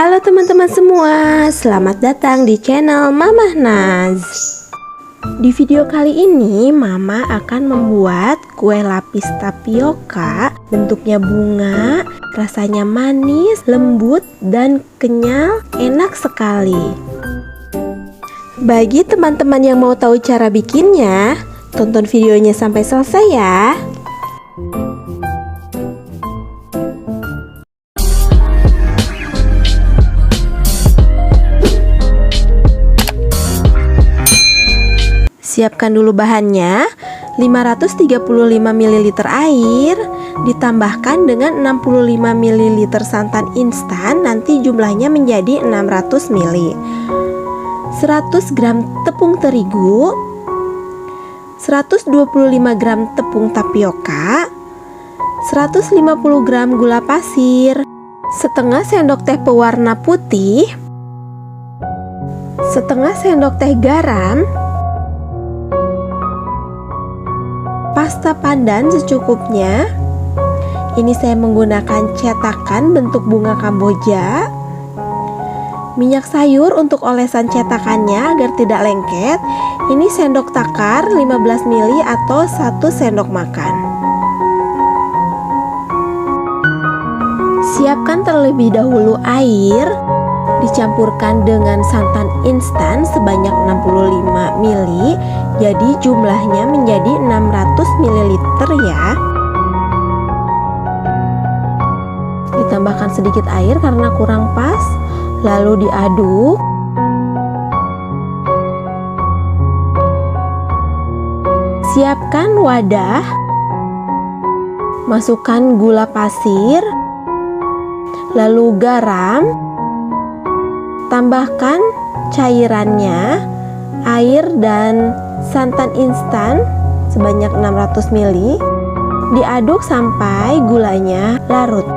Halo teman-teman semua, selamat datang di channel Mamah Naz. Di video kali ini Mama akan membuat kue lapis tapioka. Bentuknya bunga, rasanya manis, lembut, dan kenyal, enak sekali. Bagi teman-teman yang mau tahu cara bikinnya, tonton videonya sampai selesai ya. Siapkan dulu bahannya. 535 ml air ditambahkan dengan 65 ml santan instan, nanti jumlahnya menjadi 600 ml. 100 gram tepung terigu, 125 gram tepung tapioka, 150 gram gula pasir, setengah sendok teh pewarna putih, setengah sendok teh garam, pasta pandan secukupnya. Ini saya menggunakan cetakan bentuk bunga Kamboja. Minyak sayur untuk olesan cetakannya agar tidak lengket. Ini sendok takar 15 ml atau 1 sendok makan. Siapkan terlebih dahulu air, dicampurkan dengan santan instan sebanyak 65 ml. Jadi jumlahnya menjadi 600 ml ya. Ditambahkan sedikit air karena kurang pas, lalu diaduk. Siapkan wadah, masukkan gula pasir, lalu garam, tambahkan cairannya, air dan santan instan sebanyak 600 ml. Diaduk sampai gulanya larut.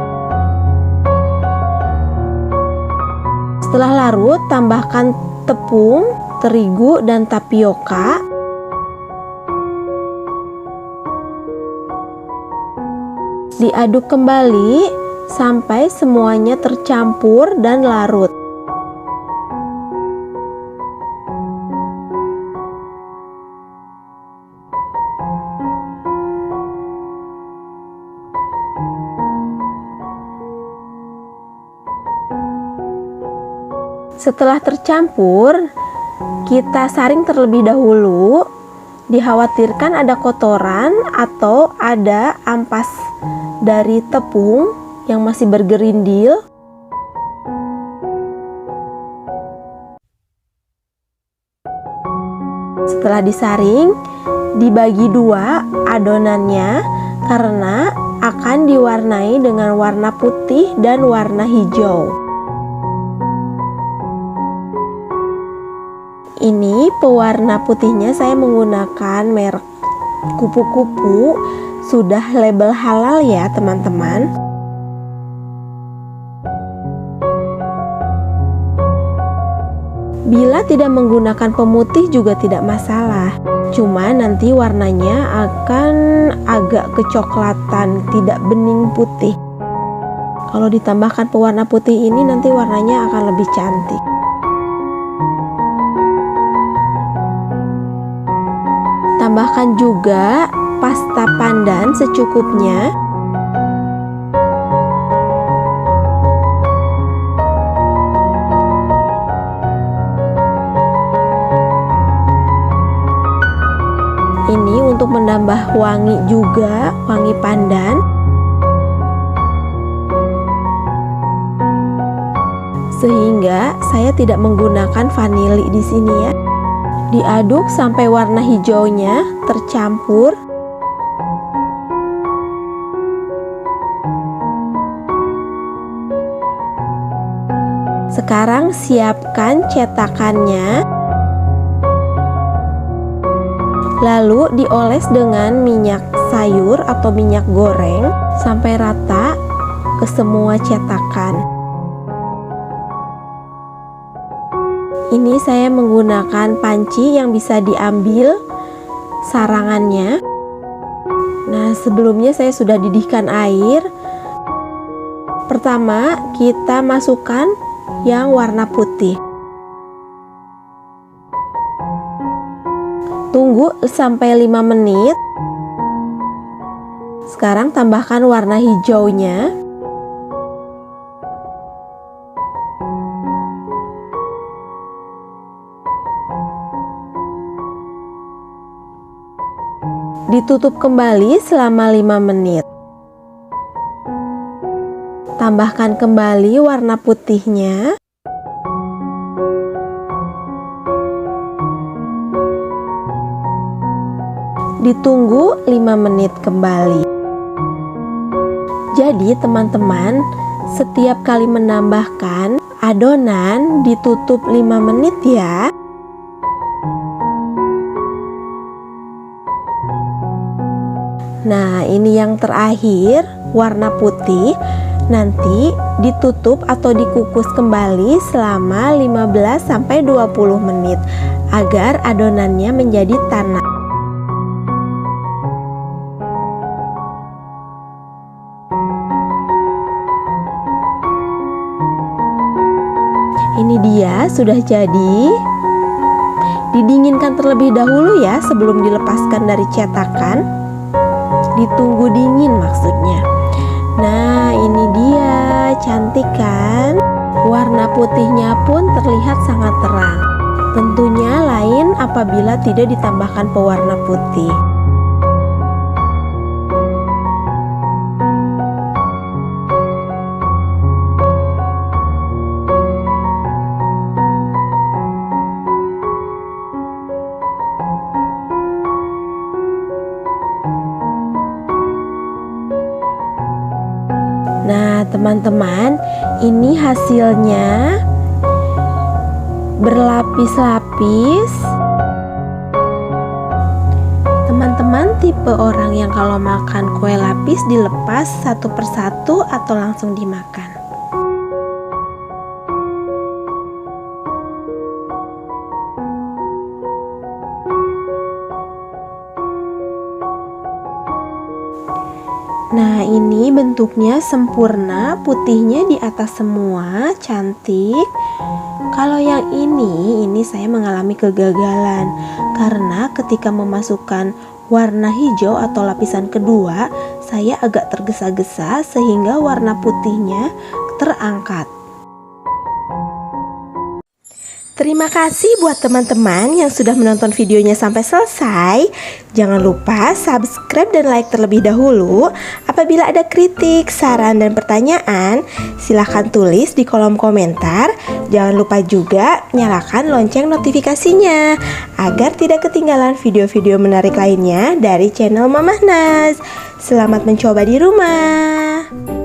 Setelah larut, tambahkan tepung, terigu, dan tapioka. Diaduk kembali sampai semuanya tercampur dan larut. Setelah tercampur, kita saring terlebih dahulu. Dikhawatirkan ada kotoran atau ada ampas dari tepung yang masih bergerindil. Setelah disaring, dibagi dua adonannya karena akan diwarnai dengan warna putih dan warna hijau. Ini pewarna putihnya saya menggunakan merek kupu-kupu, sudah label halal ya teman-teman. Bila tidak menggunakan pemutih juga tidak masalah, cuma nanti warnanya akan agak kecoklatan, tidak bening putih. Kalau ditambahkan pewarna putih ini nanti warnanya akan lebih cantik. Tambahkan juga pasta pandan secukupnya. Ini untuk menambah wangi juga, wangi pandan. Sehingga saya tidak menggunakan vanili di sini ya. Diaduk sampai warna hijaunya tercampur. Sekarang siapkan cetakannya. Lalu dioles dengan minyak sayur atau minyak goreng sampai rata ke semua cetakan. Ini saya menggunakan panci yang bisa diambil sarangannya. Nah, sebelumnya saya sudah didihkan air. Pertama, kita masukkan yang warna putih. Tunggu sampai 5 menit. Sekarang tambahkan warna hijaunya. Ditutup kembali selama 5 menit. Tambahkan kembali warna putihnya. Ditunggu 5 menit kembali. Jadi teman-teman, setiap kali menambahkan adonan ditutup 5 menit ya. Nah, ini yang terakhir, warna putih. Nanti ditutup atau dikukus kembali selama 15-20 menit agar adonannya menjadi tanah. Ini dia sudah jadi. Didinginkan terlebih dahulu ya sebelum dilepaskan dari cetakan. Ditunggu dingin maksudnya. Nah, ini dia, cantik kan? Warna putihnya pun terlihat sangat terang. Tentunya lain apabila tidak ditambahkan pewarna putih. Nah, teman-teman, ini hasilnya berlapis-lapis. Teman-teman tipe orang yang kalau makan kue lapis dilepas satu persatu atau langsung dimakan? Nah, ini bentuknya sempurna, putihnya di atas semua, cantik. Kalau yang ini saya mengalami kegagalan karena ketika memasukkan warna hijau atau lapisan kedua, saya agak tergesa-gesa sehingga warna putihnya terangkat. Terima kasih buat teman-teman yang sudah menonton videonya sampai selesai. Jangan lupa subscribe dan like terlebih dahulu. Apabila ada kritik, saran, dan pertanyaan, silahkan tulis di kolom komentar. Jangan lupa juga nyalakan lonceng notifikasinya agar tidak ketinggalan video-video menarik lainnya dari channel Mamah Naz. Selamat mencoba di rumah.